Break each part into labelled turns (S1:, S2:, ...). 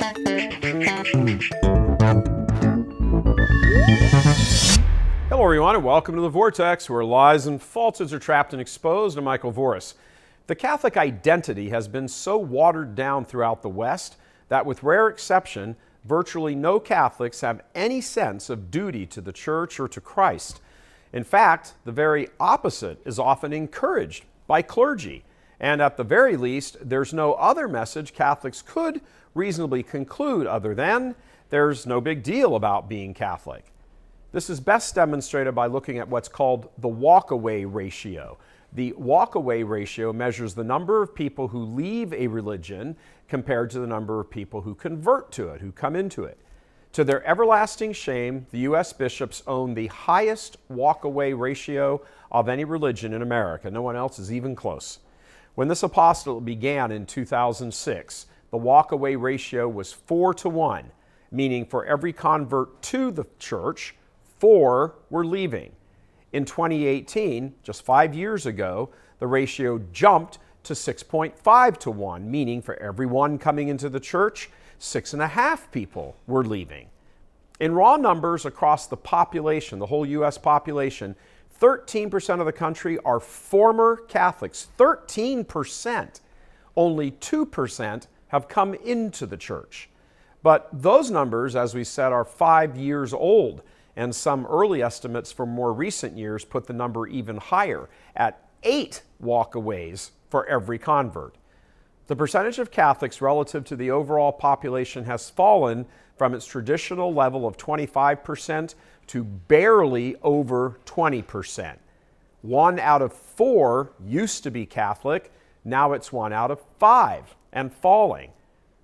S1: Hello everyone and welcome to the Vortex, where lies and falsehoods are trapped and exposed. I'm Michael Voris. The Catholic identity has been so watered down throughout the West that, with rare exception, virtually no Catholics have any sense of duty to the Church or to Christ. In fact, the very opposite is often encouraged by clergy. And at the very least, there's no other message Catholics could reasonably conclude other than there's no big deal about being Catholic. This is best demonstrated by looking at what's called the walk-away ratio. The walk-away ratio measures the number of people who leave a religion compared to the number of people who convert to it, who come into it. To their everlasting shame, the U.S. bishops own the highest walk-away ratio of any religion in America. No one else is even close. When this apostolate began in 2006, the walk-away ratio was 4-1, meaning for every convert to the Church, 4 were leaving. In 2018, just 5 years ago, the ratio jumped to 6.5-1, meaning for every one coming into the Church, 6.5 people were leaving. In raw numbers across the population, the whole U.S. population, 13% of the country are former Catholics. 13%. Only 2% have come into the Church. But those numbers, as we said, are 5 years old, and some early estimates from more recent years put the number even higher, at 8 walkaways for every convert. The percentage of Catholics relative to the overall population has fallen from its traditional level of 25% to barely over 20%. 1 out of 4 used to be Catholic, now it's 1 out of 5 and falling.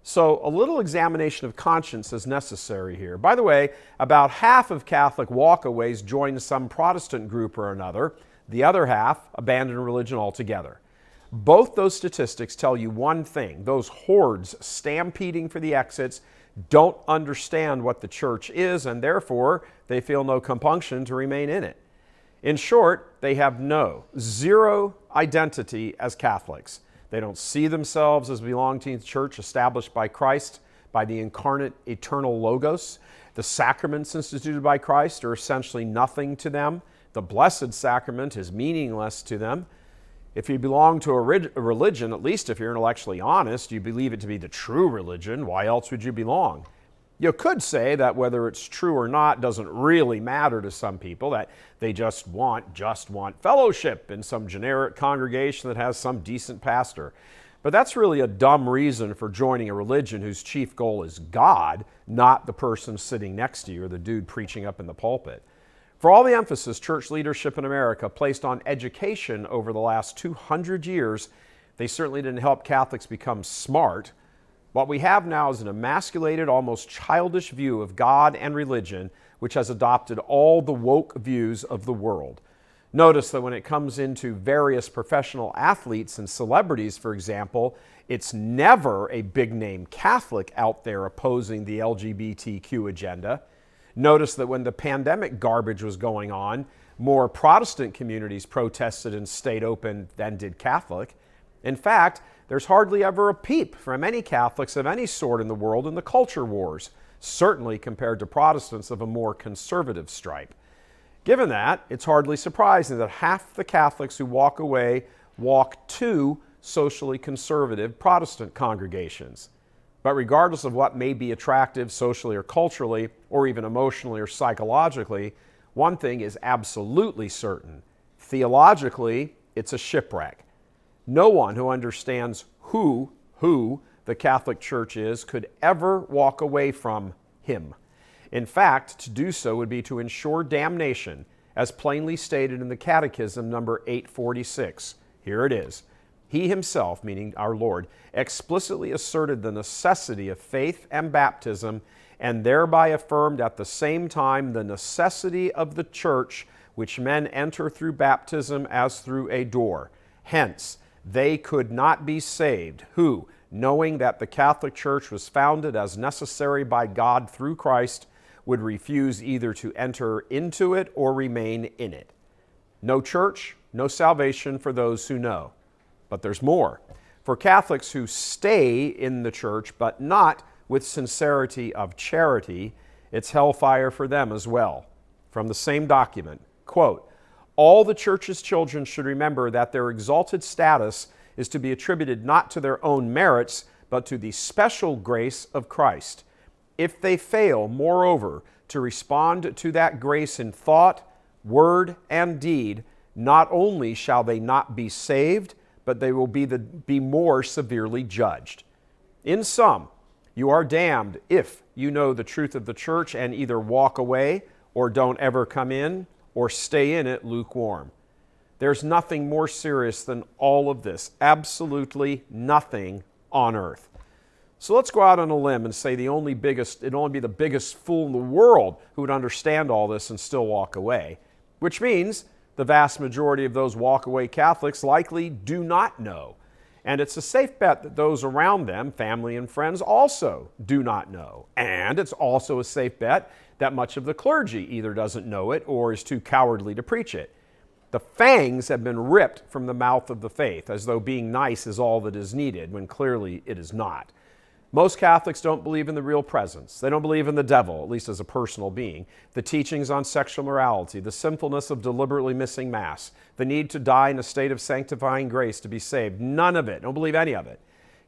S1: So a little examination of conscience is necessary here. By the way, about half of Catholic walkaways join some Protestant group or another. The other half abandon religion altogether. Both those statistics tell you one thing: those hordes stampeding for the exits don't understand what the Church is, and therefore they feel no compunction to remain in it. In short, they have zero identity as Catholics. They don't see themselves as belonging to the Church established by Christ, by the incarnate eternal Logos. The sacraments instituted by Christ are essentially nothing to them. The Blessed Sacrament is meaningless to them. If you belong to a religion, at least if you're intellectually honest, you believe it to be the true religion. Why else would you belong? You could say that whether it's true or not doesn't really matter to some people, that they just want fellowship in some generic congregation that has some decent pastor. But that's really a dumb reason for joining a religion whose chief goal is God, not the person sitting next to you or the dude preaching up in the pulpit. For all the emphasis church leadership in America placed on education over the last 200 years, they certainly didn't help Catholics become smart. What we have now is an emasculated, almost childish view of God and religion, which has adopted all the woke views of the world. Notice that when it comes into various professional athletes and celebrities, for example, it's never a big-name Catholic out there opposing the LGBTQ agenda. Notice that when the pandemic garbage was going on, more Protestant communities protested and stayed open than did Catholic. In fact, there's hardly ever a peep from any Catholics of any sort in the world in the culture wars, certainly compared to Protestants of a more conservative stripe. Given that, it's hardly surprising that half the Catholics who walk away walk to socially conservative Protestant congregations. But regardless of what may be attractive socially or culturally, or even emotionally or psychologically, one thing is absolutely certain. Theologically, it's a shipwreck. No one who understands who the Catholic Church is could ever walk away from Him. In fact, to do so would be to ensure damnation, as plainly stated in the Catechism number 846. Here it is. He Himself, meaning our Lord, explicitly asserted the necessity of faith and baptism, and thereby affirmed at the same time the necessity of the Church, which men enter through baptism as through a door. Hence, they could not be saved, who, knowing that the Catholic Church was founded as necessary by God through Christ, would refuse either to enter into it or remain in it. No church, no salvation for those who know. But there's more. For Catholics who stay in the Church but not with sincerity of charity, it's hellfire for them as well. From the same document, quote, all the church's children should remember that their exalted status is to be attributed not to their own merits, but to the special grace of Christ. If they fail, moreover, to respond to that grace in thought, word, and deed, not only shall they not be saved, but they will be more severely judged. In sum, you are damned if you know the truth of the church and either walk away or don't ever come in or stay in it lukewarm. There's nothing more serious than all of this. Absolutely nothing on earth. So let's go out on a limb and say it'd only be the biggest fool in the world who would understand all this and still walk away, which means the vast majority of those walk-away Catholics likely do not know. And it's a safe bet that those around them, family and friends, also do not know. And it's also a safe bet that much of the clergy either doesn't know it or is too cowardly to preach it. The fangs have been ripped from the mouth of the faith, as though being nice is all that is needed, when clearly it is not. Most Catholics don't believe in the real presence. They don't believe in the devil, at least as a personal being. The teachings on sexual morality, the sinfulness of deliberately missing Mass, the need to die in a state of sanctifying grace to be saved. None of it. Don't believe any of it.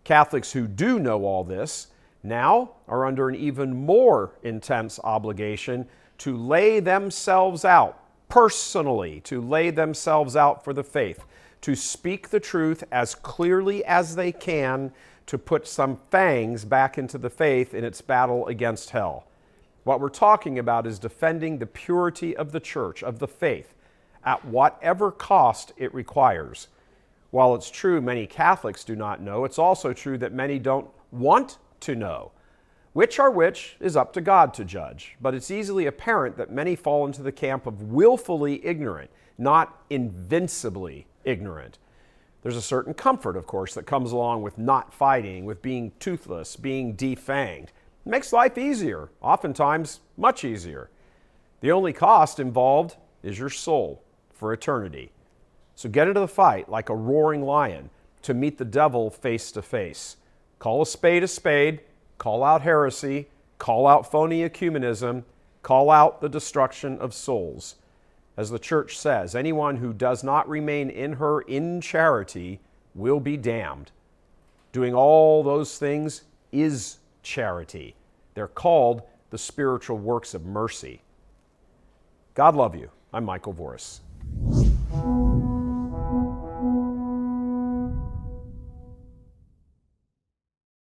S1: Catholics who do know all this now are under an even more intense obligation to lay themselves out personally, to lay themselves out for the faith, to speak the truth as clearly as they can, to put some fangs back into the faith in its battle against hell. What we're talking about is defending the purity of the church, of the faith, at whatever cost it requires. While it's true many Catholics do not know, it's also true that many don't want to know. Which are which is up to God to judge, but it's easily apparent that many fall into the camp of willfully ignorant, not invincibly ignorant. There's a certain comfort, of course, that comes along with not fighting, with being toothless, being defanged. It makes life easier, oftentimes much easier. The only cost involved is your soul for eternity. So get into the fight like a roaring lion to meet the devil face to face. Call a spade, call out heresy, call out phony ecumenism, call out the destruction of souls. As the church says, anyone who does not remain in her in charity will be damned. Doing all those things is charity. They're called the spiritual works of mercy. God love you. I'm Michael Voris.